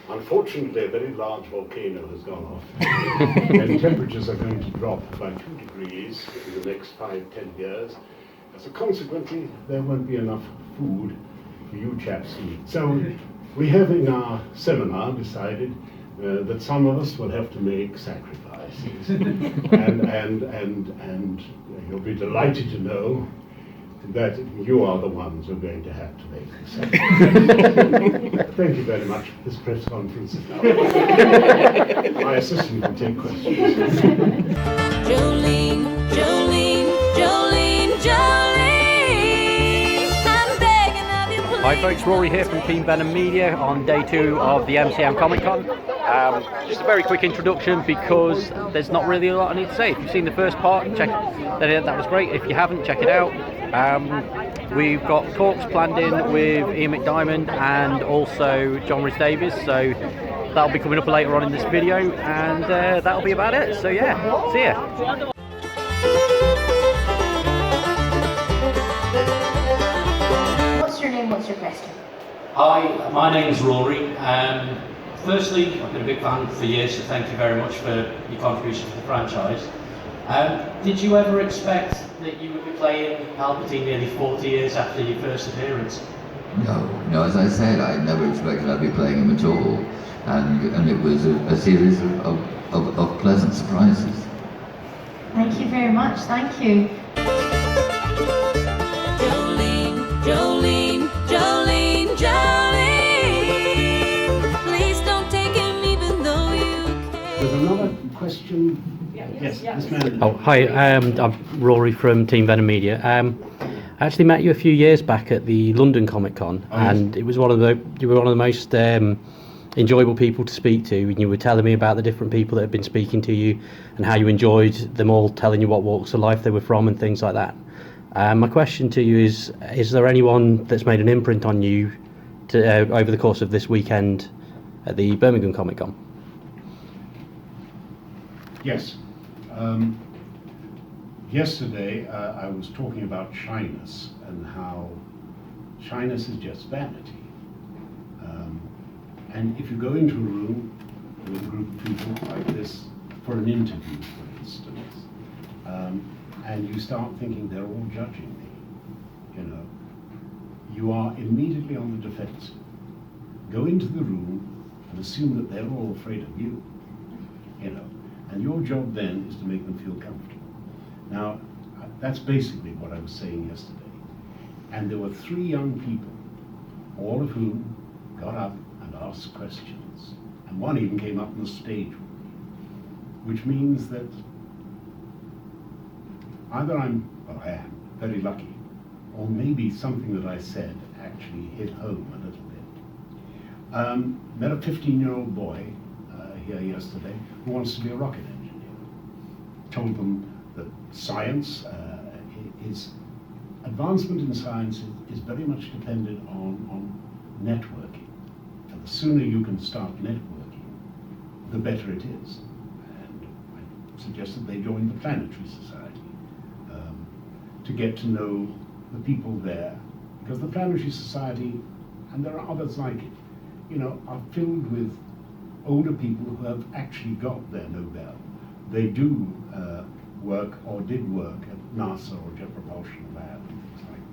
Unfortunately, a very large volcano has gone off, and temperatures are going to drop by 2 degrees in the next 5-10 years. So consequently, there won't be enough food for you chaps to eat. So we have in our seminar decided that some of us will have to make sacrifices, and you'll be delighted to know that you are the ones who are going to have to make the sacrifices. Thank you very much. This press conference is now. My assistant will take questions. Jolene, Jolene, Jolene, Jolene, I'm begging of you, please. Hi folks, Rory here from Team Venom Media on day 2 of the MCM Comic Con. Just a very quick introduction because there's not really a lot I need to say. If you've seen the first part, check that was great. If you haven't, check it out. We've got talks planned in with Ian McDiarmid and also John Rhys-Davis, so that'll be coming up later on in this video, and that'll be about it. So yeah, see ya. What's your name? What's your question? Hi, my name's Rory. Firstly, I've been a big fan for years, so thank you very much for your contribution to the franchise. Did you ever expect that you would be playing Palpatine nearly 40 years after your first appearance? No, as I said, I never expected I'd be playing him at all, and it was a series of pleasant surprises. Thank you very much. Thank you. Jolene, Jolene, Jolene, Jolene, please don't take him even though you can. There's another question. Yes, this man. Oh, hi, I'm Rory from Team Venom Media. I actually met you a few years back at the London Comic Con, and it was you were one of the most enjoyable people to speak to, and you were telling me about the different people that had been speaking to you and how you enjoyed them all telling you what walks of life they were from and things like that. My question to you is there anyone that's made an imprint on you over the course of this weekend at the Birmingham Comic Con? Yes. Yesterday I was talking about shyness and how shyness is just vanity. And if you go into a room with a group of people like this for an interview, for instance, and you start thinking they're all judging me, you are immediately on the defensive. Go into the room and assume that they're all afraid of you, and your job then is to make them feel comfortable. Now, that's basically what I was saying yesterday. And there were 3 young people, all of whom got up and asked questions. And one even came up on the stage with me, which means that either I am very lucky, or maybe something that I said actually hit home a little bit. Met a 15-year-old boy here yesterday who wants to be a rocket engineer. Told them that science advancement in science is very much dependent on networking. And the sooner you can start networking, the better it is. And I suggested they join the Planetary Society to get to know the people there, because the Planetary Society, and there are others like it, are filled with older people who have actually got their Nobel. They do work or did work at NASA or Jet Propulsion Lab and things like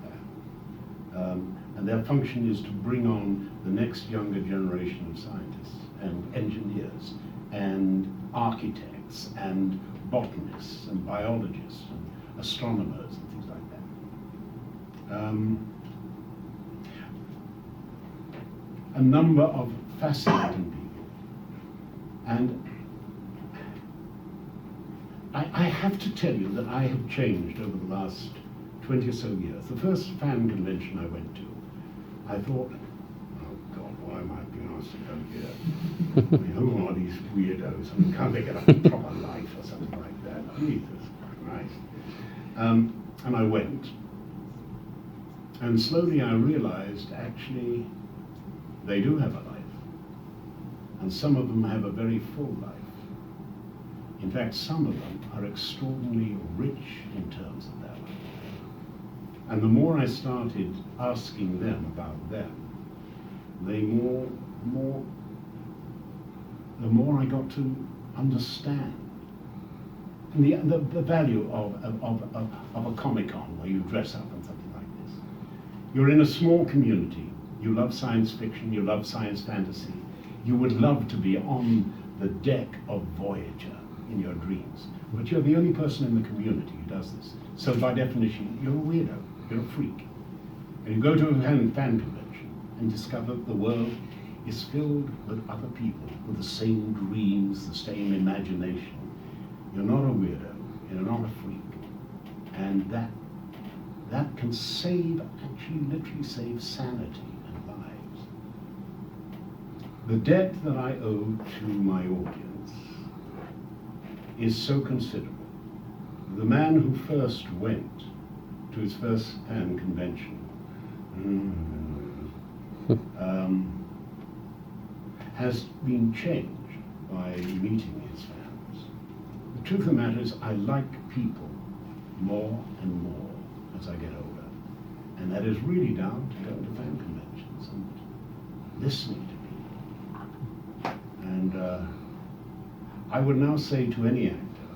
that. And their function is to bring on the next younger generation of scientists and engineers and architects and botanists and biologists and astronomers and things like that. A number of fascinating people. And I have to tell you that I have changed over the last 20 or so years. The first fan convention I went to, I thought, oh God, why am I being asked to go here? Who are these weirdos? Can't they get a proper life or something like that? Jesus Christ. And I went. And slowly I realized, actually, they do have a life. And some of them have a very full life. In fact, some of them are extraordinarily rich in terms of their life. And the more I started asking them about them, the more I got to understand the value of a Comic-Con where you dress up and something like this. You're in a small community. You love science fiction. You love science fantasy. You would love to be on the deck of Voyager in your dreams, but you're the only person in the community who does this. So by definition, you're a weirdo. You're a freak. And you go to a fan convention and discover the world is filled with other people with the same dreams, the same imagination. You're not a weirdo. You're not a freak. And that can actually literally save sanity and lives. The debt that I owe to my audience is so considerable. The man who first went to his first fan convention has been changed by meeting his fans. The truth of the matter is I like people more and more as I get older. And that is really down to going to fan conventions and listening to people. And I would now say to any actor,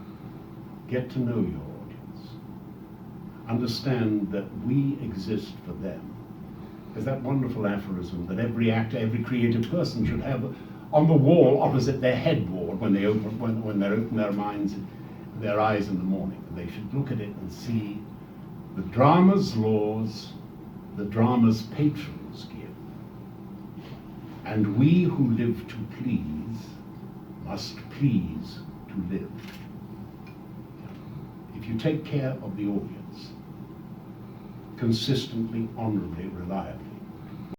get to know your audience. Understand that we exist for them. There's that wonderful aphorism that every actor, every creative person should have on the wall opposite their headboard when they open their eyes in the morning. They should look at it and see the drama's laws, the drama's patrons give. And we who live to please must please to live. If you take care of the audience, consistently, honorably, reliably,